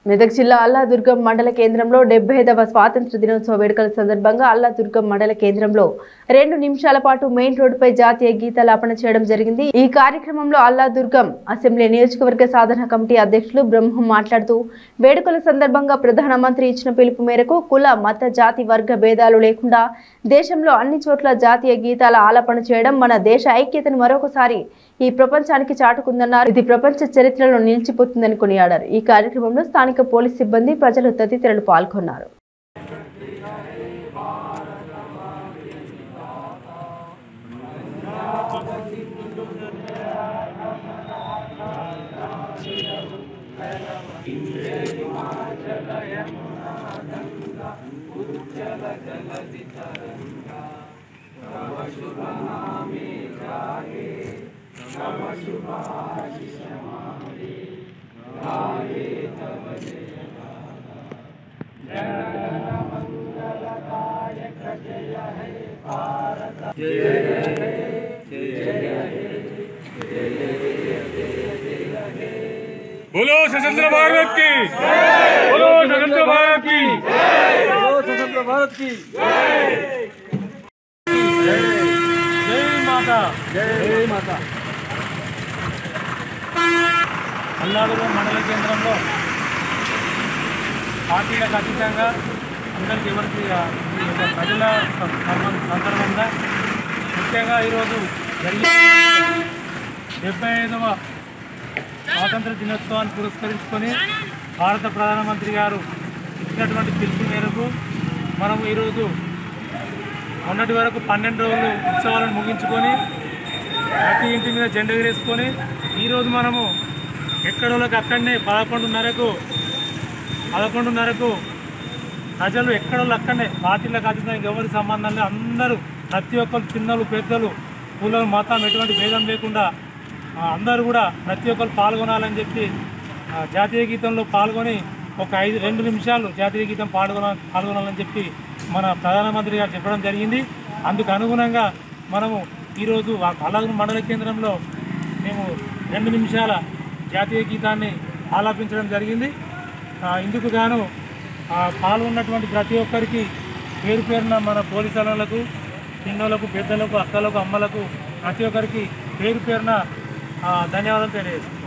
మెదక్ జిల్లా అల్లాదుర్గం మండల కేంద్రంలో 75వ స్వాతంత్ర దినోత్సవ వేడుకల సందర్భంగా అల్లాదుర్గం మండల కేంద్రంలో 2 నిమిషాల పాటు మెయిన్ రోడ్డుపై జాతీయ గీతాలాపన చేయడం జరిగింది। ఈ కార్యక్రమంలో అల్లాదుర్గం అసెంబ్లీ నియోజకవర్గ సాధన కమిటీ అధ్యక్షులు బ్రహ్మం మాట్లాడుతూ వేడుకల సందర్భంగా ప్రధానమంత్రి ఇచ్చిన పిలుపు మేరకు కుల మత జాతి వర్గ భేదాలు లేకుండా దేశంలో అన్ని చోట్ల జాతీయ గీతాల ఆలాపన చేయడం మన దేశ ఐక్యతను మరొకసారి ఈ ప్రపంచానికి చాటుకుందన్నారు। ఇది ప్రపంచ చరిత్రలో నిలిచిపోతుందని కొనియాడారు। ఈ కార్యక్రమంలో స్థానిక పోలీస్ సిబ్బంది ప్రజలు తదితరులు పాల్గొన్నారు। बोलो स्वतंत्र भारत की, बोलो स्वतंत्र भारत की, बोलो स्वतंत्र भारत की जय माता, जय माता। అల్లాదుర్గం మండల కేంద్రంలో పార్టీలకు అతీతంగా అందరికీ ఎవరికి ప్రజల సందర్భంగా ముఖ్యంగా ఈరోజు జరిగిన 75వ స్వాతంత్ర దినోత్సవాన్ని పురస్కరించుకొని భారత ప్రధానమంత్రి గారు ఇచ్చినటువంటి పిలుపు మేరకు మనము ఈరోజు మొన్నటి వరకు 12 రోజులు ఉత్సవాలను ముగించుకొని ప్రతి ఇంటి మీద జెండా ఎగరేసుకొని ఈరోజు మనము ఎక్కడోళ్ళకి అక్కడనే 11:30కు ప్రజలు ఎక్కడోళ్ళు అక్కడనే పార్టీలకు అతీతంగా ఎవరి సంబంధం లేదు, అందరూ ప్రతి ఒక్కరు చిన్నలు పెద్దలు కులం మతం ఎటువంటి భేదం లేకుండా అందరూ కూడా ప్రతి ఒక్కరు పాల్గొనాలని చెప్పి జాతీయ గీతంలో పాల్గొని ఒక 2 నిమిషాలు జాతీయ గీతం పాల్గొనాలని చెప్పి మన ప్రధానమంత్రి గారు చెప్పడం జరిగింది। అందుకు అనుగుణంగా మనము ఈరోజు అల్లాదుర్గం మండల కేంద్రంలో మేము 2 నిమిషాల జాతీయ గీతాన్ని ఆలాపించడం జరిగింది। ఇందుకు గాను పాల్గొన్నటువంటి ప్రతి ఒక్కరికి పేరు పేరున మన పోలీసు వాళ్ళకు, చిన్నోళ్ళకు, పెద్దలకు, అక్కలకు, అమ్మలకు ప్రతి ఒక్కరికి పేరు పేరున ధన్యవాదాలు తెలియజేస్తాను।